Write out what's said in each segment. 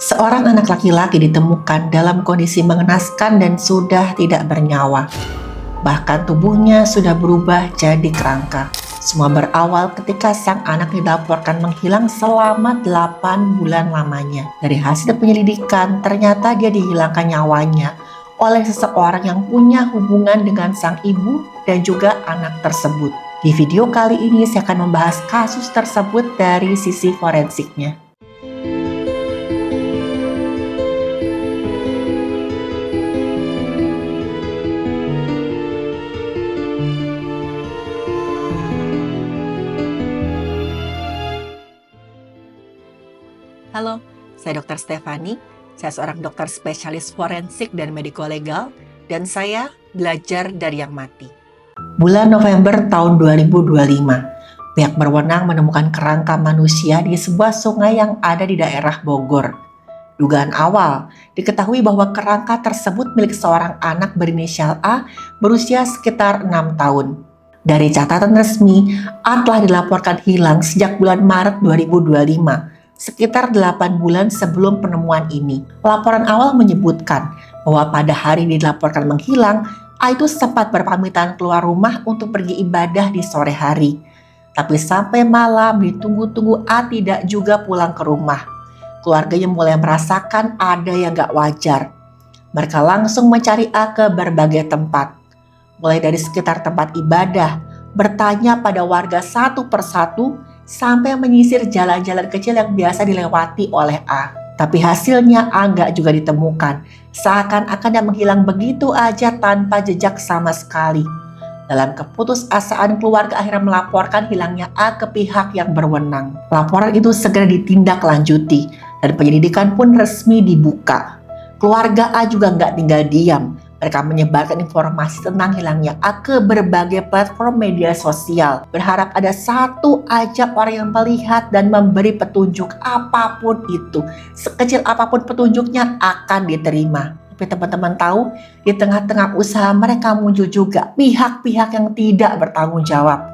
Seorang anak laki-laki ditemukan dalam kondisi mengenaskan dan sudah tidak bernyawa. Bahkan tubuhnya sudah berubah jadi kerangka. Semua berawal ketika sang anak dilaporkan menghilang selama 8 bulan lamanya. Dari hasil penyelidikan, ternyata dia dihilangkan nyawanya oleh seseorang yang punya hubungan dengan sang ibu dan juga anak tersebut. Di video kali ini saya akan membahas kasus tersebut dari sisi forensiknya. Halo, saya Dr. Stefani. Saya seorang dokter spesialis forensik dan mediko-legal, dan saya belajar dari yang mati. Bulan November tahun 2025, pihak berwenang menemukan kerangka manusia di sebuah sungai yang ada di daerah Bogor. Dugaan awal, diketahui bahwa kerangka tersebut milik seorang anak berinisial A berusia sekitar 6 tahun. Dari catatan resmi, A telah dilaporkan hilang sejak bulan Maret 2025. Sekitar 8 bulan sebelum penemuan ini. Laporan awal menyebutkan bahwa pada hari dilaporkan menghilang, A itu sempat berpamitan keluar rumah untuk pergi ibadah di sore hari. Tapi sampai malam ditunggu-tunggu A tidak juga pulang ke rumah. Keluarganya mulai merasakan ada yang gak wajar. Mereka langsung mencari A ke berbagai tempat. Mulai dari sekitar tempat ibadah, bertanya pada warga satu persatu, sampai menyisir jalan-jalan kecil yang biasa dilewati oleh A. Tapi hasilnya A nggak juga ditemukan, seakan-akan dia menghilang begitu aja tanpa jejak sama sekali. Dalam keputusasaan, keluarga akhirnya melaporkan hilangnya A ke pihak yang berwenang. Laporan itu segera ditindaklanjuti dan penyelidikan pun resmi dibuka. Keluarga A juga nggak tinggal diam. Mereka menyebarkan informasi tentang hilangnya A ke berbagai platform media sosial. Berharap ada satu aja orang yang melihat dan memberi petunjuk apapun itu. Sekecil apapun petunjuknya akan diterima. Tapi teman-teman tahu, di tengah-tengah usaha mereka muncul juga pihak-pihak yang tidak bertanggung jawab.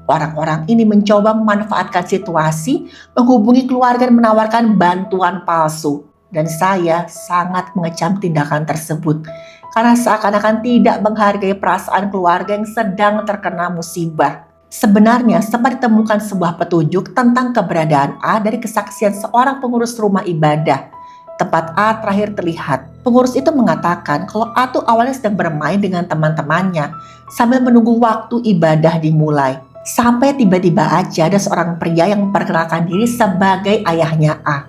Orang-orang ini mencoba memanfaatkan situasi, menghubungi keluarga dan menawarkan bantuan palsu. Dan saya sangat mengecam tindakan tersebut. Karena seakan-akan tidak menghargai perasaan keluarga yang sedang terkena musibah. Sebenarnya sempat ditemukan sebuah petunjuk tentang keberadaan A dari kesaksian seorang pengurus rumah ibadah. Tempat A terakhir terlihat. Pengurus itu mengatakan kalau A tuh awalnya sedang bermain dengan teman-temannya sambil menunggu waktu ibadah dimulai. Sampai tiba-tiba aja ada seorang pria yang memperkenalkan diri sebagai ayahnya A.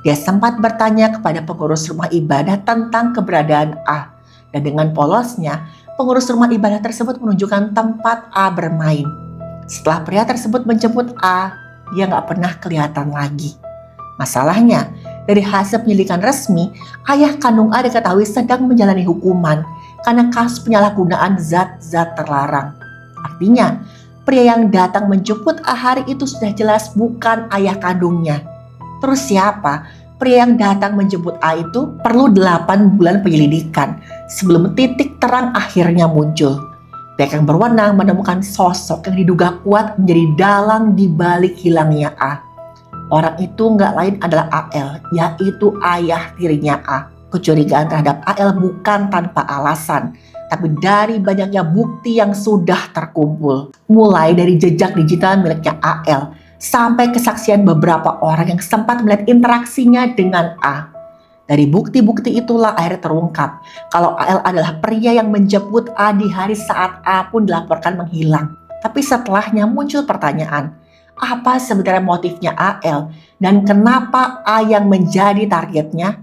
Dia sempat bertanya kepada pengurus rumah ibadah tentang keberadaan A. Dan dengan polosnya, pengurus rumah ibadah tersebut menunjukkan tempat A bermain. Setelah pria tersebut menjemput A, dia gak pernah kelihatan lagi. Masalahnya, dari hasil penyelidikan resmi, ayah kandung A diketahui sedang menjalani hukuman karena kasus penyalahgunaan zat-zat terlarang. Artinya, pria yang datang menjemput A hari itu sudah jelas bukan ayah kandungnya. Terus siapa? Pria yang datang menjemput A itu perlu 8 bulan penyelidikan sebelum titik terang akhirnya muncul. Pihak yang berwenang menemukan sosok yang diduga kuat menjadi dalang di balik hilangnya A. Orang itu nggak lain adalah AL, yaitu ayah tirinya A. Kecurigaan terhadap AL bukan tanpa alasan, tapi dari banyaknya bukti yang sudah terkumpul. Mulai dari jejak digital miliknya AL, sampai kesaksian beberapa orang yang sempat melihat interaksinya dengan A. Dari bukti-bukti itulah akhirnya terungkap kalau AL adalah pria yang menjemput A di hari saat A pun dilaporkan menghilang. Tapi setelahnya muncul pertanyaan, apa sebenarnya motifnya AL dan kenapa A yang menjadi targetnya?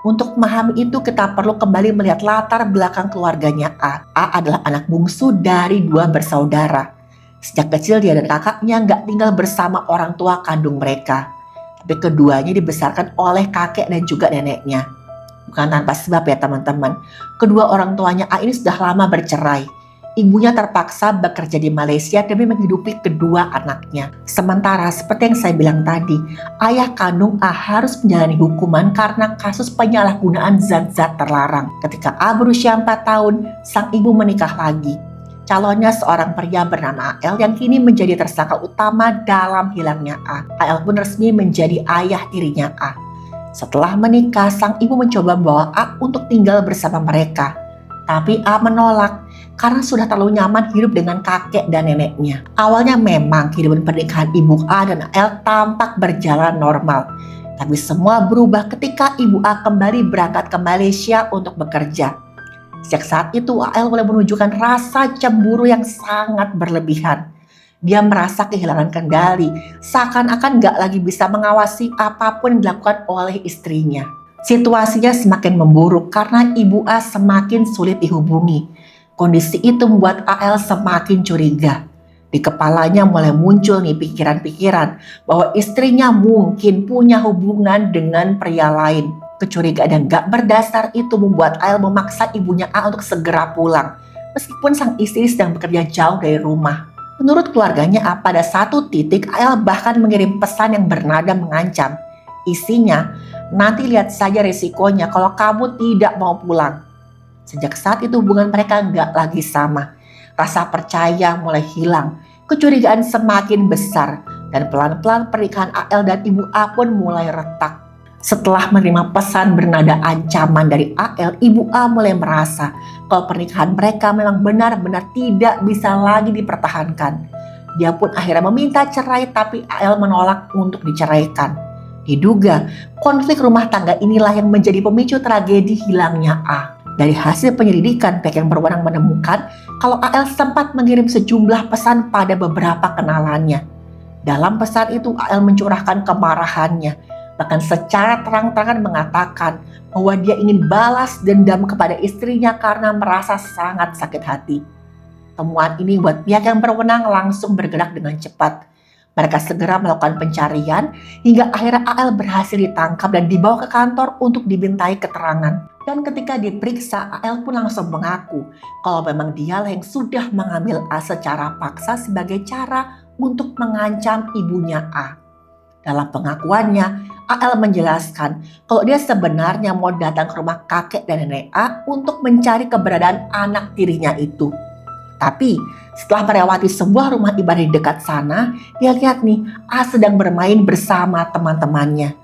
Untuk memahami itu kita perlu kembali melihat latar belakang keluarganya A. A adalah anak bungsu dari 2 bersaudara. Sejak kecil dia dan kakaknya nggak tinggal bersama orang tua kandung mereka. Tapi keduanya dibesarkan oleh kakek dan juga neneknya. Bukan tanpa sebab ya teman-teman. Kedua orang tuanya A ini sudah lama bercerai. Ibunya terpaksa bekerja di Malaysia demi menghidupi kedua anaknya. Sementara seperti yang saya bilang tadi, ayah kandung A harus menjalani hukuman karena kasus penyalahgunaan zat-zat terlarang. Ketika A berusia 4 tahun, sang ibu menikah lagi. Calonnya seorang pria bernama AL yang kini menjadi tersangka utama dalam hilangnya A. AL pun resmi menjadi ayah tirinya A. Setelah menikah, sang ibu mencoba membawa A untuk tinggal bersama mereka. Tapi A menolak karena sudah terlalu nyaman hidup dengan kakek dan neneknya. Awalnya memang kehidupan pernikahan ibu A dan AL tampak berjalan normal. Tapi semua berubah ketika ibu A kembali berangkat ke Malaysia untuk bekerja. Sejak saat itu AL mulai menunjukkan rasa cemburu yang sangat berlebihan. Dia merasa kehilangan kendali, seakan-akan gak lagi bisa mengawasi apapun yang dilakukan oleh istrinya. Situasinya semakin memburuk karena ibu A semakin sulit dihubungi. Kondisi itu membuat AL semakin curiga. Di kepalanya mulai muncul nih pikiran-pikiran bahwa istrinya mungkin punya hubungan dengan pria lain. Kecurigaan yang gak berdasar itu membuat AL memaksa ibunya A untuk segera pulang, meskipun sang istri sedang bekerja jauh dari rumah. Menurut keluarganya A, pada satu titik AL bahkan mengirim pesan yang bernada mengancam. Isinya, nanti lihat saja resikonya kalau kamu tidak mau pulang. Sejak saat itu hubungan mereka nggak lagi sama. Rasa percaya mulai hilang, kecurigaan semakin besar, dan pelan-pelan pernikahan AL dan ibu A pun mulai retak. Setelah menerima pesan bernada ancaman dari AL, ibu A mulai merasa kalau pernikahan mereka memang benar-benar tidak bisa lagi dipertahankan. Dia pun akhirnya meminta cerai, tapi AL menolak untuk diceraikan. Diduga, konflik rumah tangga inilah yang menjadi pemicu tragedi hilangnya A. Dari hasil penyelidikan, pihak yang berwenang menemukan kalau AL sempat mengirim sejumlah pesan pada beberapa kenalannya. Dalam pesan itu AL mencurahkan kemarahannya, bahkan secara terang-terangan mengatakan bahwa dia ingin balas dendam kepada istrinya karena merasa sangat sakit hati. Temuan ini membuat pihak yang berwenang langsung bergerak dengan cepat. Mereka segera melakukan pencarian hingga akhirnya AL berhasil ditangkap dan dibawa ke kantor untuk dimintai keterangan. Dan ketika diperiksa, AL pun langsung mengaku kalau memang dialah yang sudah mengambil A secara paksa sebagai cara untuk mengancam ibunya A. Dalam pengakuannya, AL menjelaskan kalau dia sebenarnya mau datang ke rumah kakek dan nenek A untuk mencari keberadaan anak tirinya itu. Tapi setelah melewati sebuah rumah ibadah di dekat sana, dia lihat nih A sedang bermain bersama teman-temannya.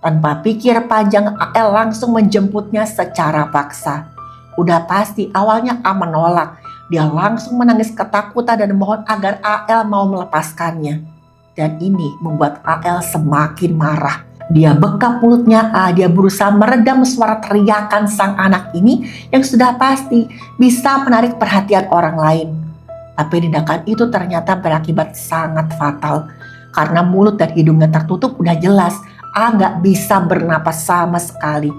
Tanpa pikir panjang, AL langsung menjemputnya secara paksa. Udah pasti awalnya A menolak. Dia langsung menangis ketakutan dan mohon agar AL mau melepaskannya. Dan ini membuat AL semakin marah. Dia bekap mulutnya A, dia berusaha meredam suara teriakan sang anak ini yang sudah pasti bisa menarik perhatian orang lain. Tapi tindakan itu ternyata berakibat sangat fatal. Karena mulut dan hidungnya tertutup udah jelas A gak bisa bernapas sama sekali.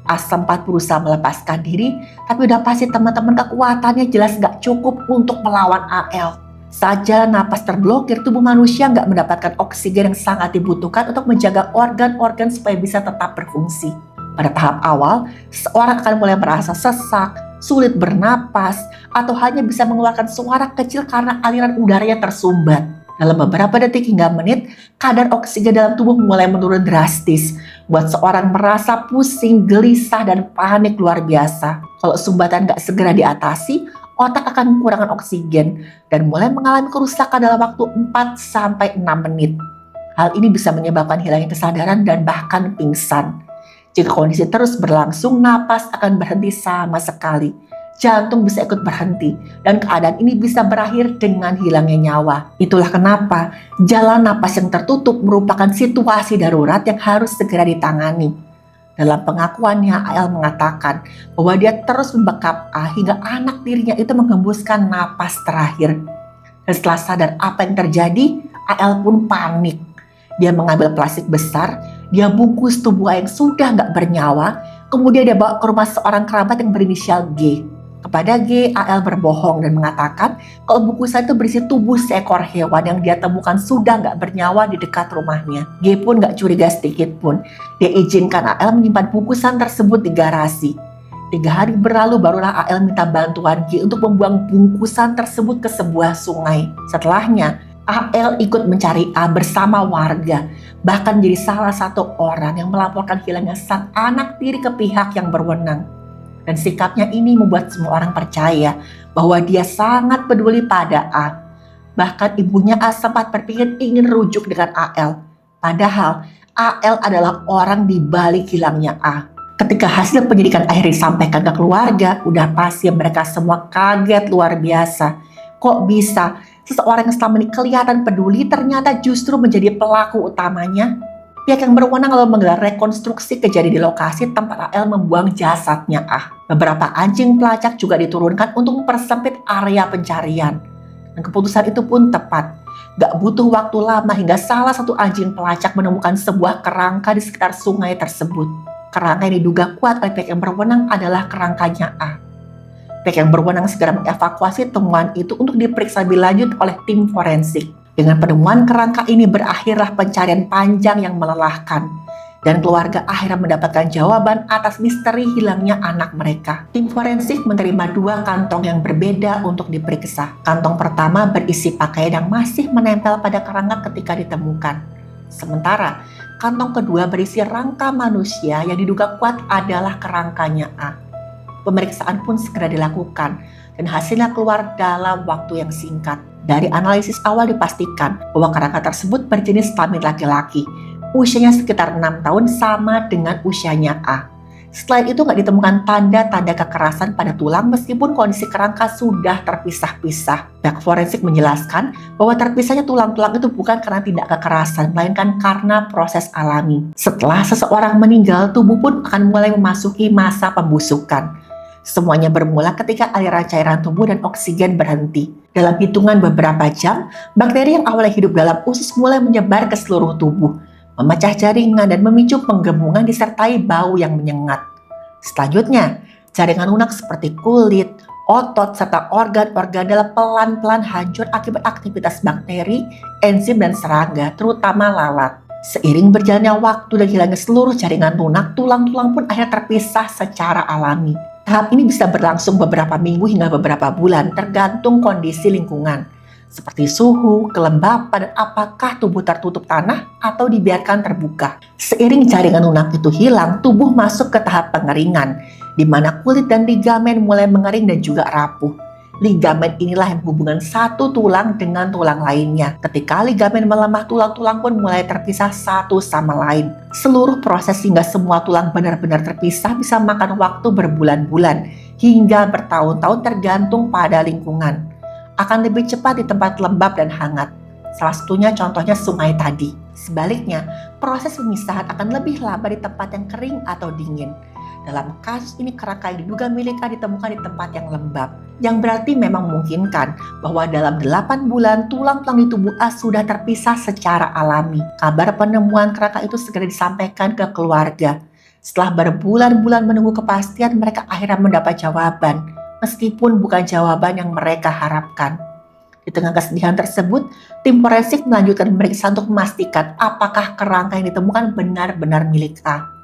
A sempat berusaha melepaskan diri, tapi udah pasti teman-teman kekuatannya jelas gak cukup untuk melawan AL. Saat jalan napas terblokir, tubuh manusia nggak mendapatkan oksigen yang sangat dibutuhkan untuk menjaga organ-organ supaya bisa tetap berfungsi. Pada tahap awal, seseorang akan mulai merasa sesak, sulit bernapas, atau hanya bisa mengeluarkan suara kecil karena aliran udaranya tersumbat. Dalam beberapa detik hingga menit, kadar oksigen dalam tubuh mulai menurun drastis, buat seorang merasa pusing, gelisah, dan panik luar biasa. Kalau sumbatan nggak segera diatasi, otak akan kekurangan oksigen dan mulai mengalami kerusakan dalam waktu 4-6 menit. Hal ini bisa menyebabkan hilangnya kesadaran dan bahkan pingsan. Jika kondisi terus berlangsung, napas akan berhenti sama sekali. Jantung bisa ikut berhenti dan keadaan ini bisa berakhir dengan hilangnya nyawa. Itulah kenapa jalan napas yang tertutup merupakan situasi darurat yang harus segera ditangani. Dalam pengakuannya, AL mengatakan bahwa dia terus membekap A hingga anak tirinya itu menghembuskan napas terakhir. Dan setelah sadar apa yang terjadi, AL pun panik. Dia mengambil plastik besar, dia bungkus tubuh A yang sudah gak bernyawa, kemudian dia bawa ke rumah seorang kerabat yang berinisial G. Kepada G, AL berbohong dan mengatakan kalau bungkusan itu berisi tubuh seekor hewan yang dia temukan sudah gak bernyawa di dekat rumahnya. G pun gak curiga sedikit pun. Dia izinkan AL menyimpan bungkusan tersebut di garasi. 3 hari berlalu barulah AL minta bantuan G untuk membuang bungkusan tersebut ke sebuah sungai. Setelahnya, AL ikut mencari A bersama warga. Bahkan jadi salah satu orang yang melaporkan hilangnya sang anak tiri ke pihak yang berwenang. Dan sikapnya ini membuat semua orang percaya bahwa dia sangat peduli pada A. Bahkan ibunya A sempat berpikir ingin rujuk dengan AL. Padahal AL adalah orang di balik hilangnya A. Ketika hasil penyidikan akhirnya disampaikan ke keluarga, udah pasti mereka semua kaget luar biasa. Kok bisa seseorang yang selama ini kelihatan peduli ternyata justru menjadi pelaku utamanya? Pihak yang berwenang lalu menggelar rekonstruksi kejadian di lokasi tempat AL membuang jasadnya A. Beberapa anjing pelacak juga diturunkan untuk mempersempit area pencarian. Dan keputusan itu pun tepat. Gak butuh waktu lama hingga salah satu anjing pelacak menemukan sebuah kerangka di sekitar sungai tersebut. Kerangka yang diduga kuat oleh pihak yang berwenang adalah kerangkanya A. Pihak yang berwenang segera mengevakuasi temuan itu untuk diperiksa lebih lanjut oleh tim forensik. Dengan penemuan kerangka ini berakhirlah pencarian panjang yang melelahkan. Dan keluarga akhirnya mendapatkan jawaban atas misteri hilangnya anak mereka. Tim forensik menerima 2 kantong yang berbeda untuk diperiksa. Kantong pertama berisi pakaian yang masih menempel pada kerangka ketika ditemukan. Sementara, kantong kedua berisi rangka manusia yang diduga kuat adalah kerangkanya A. Pemeriksaan pun segera dilakukan dan hasilnya keluar dalam waktu yang singkat. Dari analisis awal dipastikan bahwa kerangka tersebut berjenis kelamin laki-laki. Usianya sekitar 6 tahun sama dengan usianya A. Selain itu nggak ditemukan tanda-tanda kekerasan pada tulang meskipun kondisi kerangka sudah terpisah-pisah. Pihak forensik menjelaskan bahwa terpisahnya tulang-tulang itu bukan karena tindak kekerasan, melainkan karena proses alami. Setelah seseorang meninggal, tubuh pun akan mulai memasuki masa pembusukan. Semuanya bermula ketika aliran cairan tubuh dan oksigen berhenti. Dalam hitungan beberapa jam, bakteri yang awalnya hidup dalam usus mulai menyebar ke seluruh tubuh, memecah jaringan dan memicu penggembungan disertai bau yang menyengat. Selanjutnya, jaringan lunak seperti kulit, otot, serta organ-organ dalam pelan-pelan hancur akibat aktivitas bakteri, enzim, dan serangga, terutama lalat. Seiring berjalannya waktu dan hilangnya seluruh jaringan lunak, tulang-tulang pun akhirnya terpisah secara alami. Tahap ini bisa berlangsung beberapa minggu hingga beberapa bulan, tergantung kondisi lingkungan, seperti suhu, kelembapan, dan apakah tubuh tertutup tanah atau dibiarkan terbuka. Seiring jaringan lunak itu hilang, tubuh masuk ke tahap pengeringan, di mana kulit dan ligamen mulai mengering dan juga rapuh. Ligamen inilah yang menghubungkan satu tulang dengan tulang lainnya. Ketika ligamen melemah, tulang-tulang pun mulai terpisah satu sama lain. Seluruh proses hingga semua tulang benar-benar terpisah bisa makan waktu berbulan-bulan hingga bertahun-tahun tergantung pada lingkungan. Akan lebih cepat di tempat lembab dan hangat. Salah satunya contohnya sungai tadi. Sebaliknya, proses pemisahan akan lebih lama di tempat yang kering atau dingin. Dalam kasus ini kerangka yang diduga milik A ditemukan di tempat yang lembab, yang berarti memang memungkinkan bahwa dalam 8 bulan tulang-tulang di tubuh A sudah terpisah secara alami. Kabar penemuan kerangka itu segera disampaikan ke keluarga. Setelah berbulan-bulan menunggu kepastian, mereka akhirnya mendapat jawaban, meskipun bukan jawaban yang mereka harapkan. Di tengah kesedihan tersebut, tim forensik melanjutkan pemeriksaan untuk memastikan apakah kerangka yang ditemukan benar-benar milik A.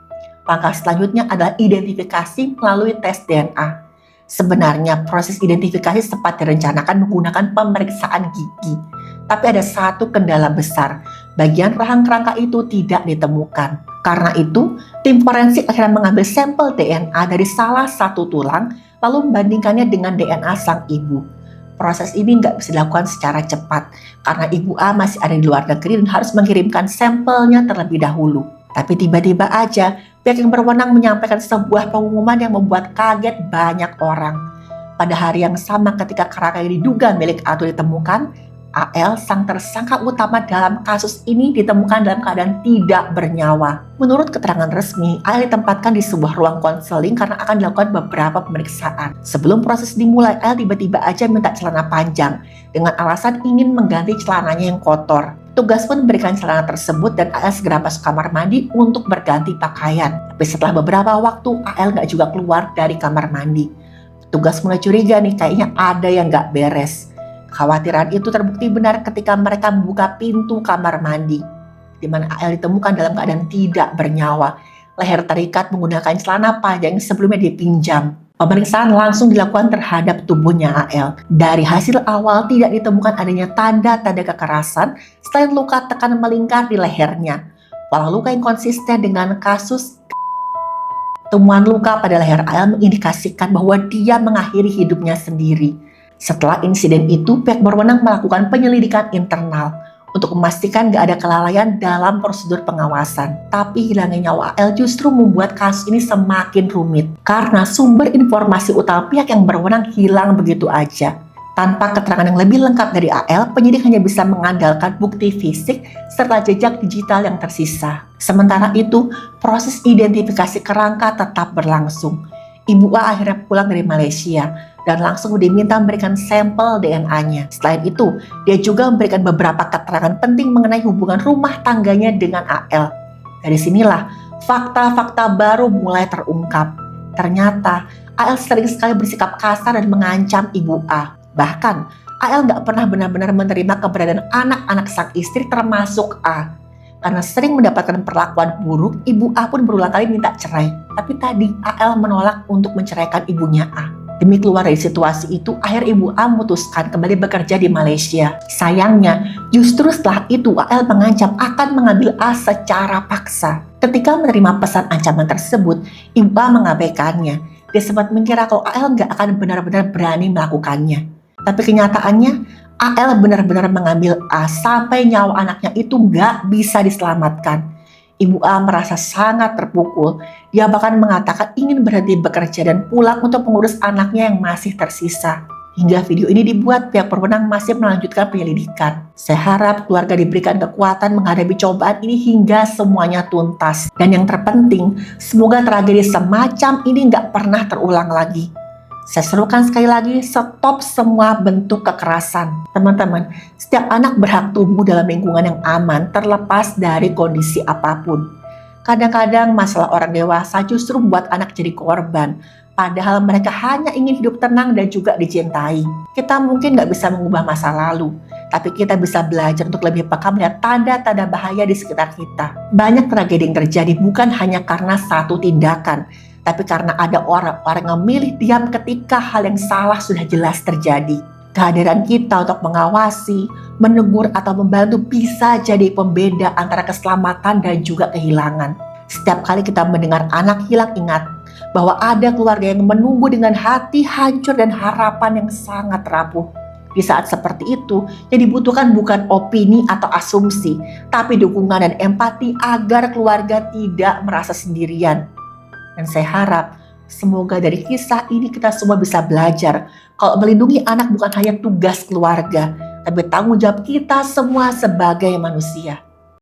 Langkah selanjutnya adalah identifikasi melalui tes DNA. Sebenarnya proses identifikasi sempat direncanakan menggunakan pemeriksaan gigi. Tapi ada satu kendala besar, bagian rahang kerangka itu tidak ditemukan. Karena itu, tim forensik akhirnya mengambil sampel DNA dari salah satu tulang, lalu membandingkannya dengan DNA sang ibu. Proses ini nggak bisa dilakukan secara cepat, karena ibu A masih ada di luar negeri dan harus mengirimkan sampelnya terlebih dahulu. Tapi tiba-tiba aja, pihak yang berwenang menyampaikan sebuah pengumuman yang membuat kaget banyak orang. Pada hari yang sama ketika kerangka yang diduga milik A ditemukan, AL, sang tersangka utama dalam kasus ini, ditemukan dalam keadaan tidak bernyawa. Menurut keterangan resmi, AL ditempatkan di sebuah ruang konseling karena akan dilakukan beberapa pemeriksaan. Sebelum proses dimulai, AL tiba-tiba aja minta celana panjang dengan alasan ingin mengganti celananya yang kotor. Tugas pun memberikan celana tersebut dan AL segera masuk kamar mandi untuk berganti pakaian. Tapi setelah beberapa waktu, AL nggak juga keluar dari kamar mandi. Tugas mulai curiga nih, kayaknya ada yang nggak beres. Kekhawatiran itu terbukti benar ketika mereka membuka pintu kamar mandi, di mana AL ditemukan dalam keadaan tidak bernyawa. Leher terikat menggunakan celana panjang yang sebelumnya dipinjam. Pemeriksaan langsung dilakukan terhadap tubuhnya AL. Dari hasil awal tidak ditemukan adanya tanda-tanda kekerasan selain luka tekan melingkar di lehernya. Walau luka yang konsisten dengan kasus, temuan luka pada leher AL mengindikasikan bahwa dia mengakhiri hidupnya sendiri. Setelah insiden itu, pihak berwenang melakukan penyelidikan internal untuk memastikan gak ada kelalaian dalam prosedur pengawasan. Tapi hilangnya nyawa AL justru membuat kasus ini semakin rumit karena sumber informasi utama pihak yang berwenang hilang begitu aja. Tanpa keterangan yang lebih lengkap dari AL, penyidik hanya bisa mengandalkan bukti fisik serta jejak digital yang tersisa. Sementara itu, proses identifikasi kerangka tetap berlangsung. Ibu A akhirnya pulang dari Malaysia dan langsung diminta memberikan sampel DNA-nya. Selain itu, dia juga memberikan beberapa keterangan penting mengenai hubungan rumah tangganya dengan AL. Dari sinilah, fakta-fakta baru mulai terungkap. Ternyata, AL sering sekali bersikap kasar dan mengancam Ibu A. Bahkan, AL nggak pernah benar-benar menerima keberadaan anak-anak sang istri termasuk A. Karena sering mendapatkan perlakuan buruk, Ibu A pun berulang kali minta cerai. Tapi tadi, AL menolak untuk menceraikan ibunya A. Demi keluar dari situasi itu, akhir Ibu A memutuskan kembali bekerja di Malaysia. Sayangnya, justru setelah itu AL mengancam akan mengambil A secara paksa. Ketika menerima pesan ancaman tersebut, Ibu A mengabaikannya. Dia sempat mengira kalau AL nggak akan benar-benar berani melakukannya. Tapi kenyataannya, AL benar-benar mengambil A sampai nyawa anaknya itu nggak bisa diselamatkan. Ibu A merasa sangat terpukul. Dia bahkan mengatakan ingin berhenti bekerja dan pulang untuk mengurus anaknya yang masih tersisa. Hingga video ini dibuat, pihak berwenang masih melanjutkan penyelidikan. Saya harap keluarga diberikan kekuatan menghadapi cobaan ini hingga semuanya tuntas. Dan yang terpenting, semoga tragedi semacam ini nggak pernah terulang lagi. Saya serukan sekali lagi, stop semua bentuk kekerasan. Teman-teman, setiap anak berhak tumbuh dalam lingkungan yang aman terlepas dari kondisi apapun. Kadang-kadang masalah orang dewasa justru membuat anak jadi korban, padahal mereka hanya ingin hidup tenang dan juga dicintai. Kita mungkin gak bisa mengubah masa lalu, tapi kita bisa belajar untuk lebih peka melihat tanda-tanda bahaya di sekitar kita. Banyak tragedi yang terjadi bukan hanya karena satu tindakan, tapi karena ada orang-orang yang memilih diam ketika hal yang salah sudah jelas terjadi. Kehadiran kita untuk mengawasi, menegur, atau membantu bisa jadi pembeda antara keselamatan dan juga kehilangan. Setiap kali kita mendengar anak hilang, ingat bahwa ada keluarga yang menunggu dengan hati hancur dan harapan yang sangat rapuh. Di saat seperti itu, yang dibutuhkan bukan opini atau asumsi, tapi dukungan dan empati agar keluarga tidak merasa sendirian. Dan saya harap semoga dari kisah ini kita semua bisa belajar kalau melindungi anak bukan hanya tugas keluarga, tapi tanggung jawab kita semua sebagai manusia.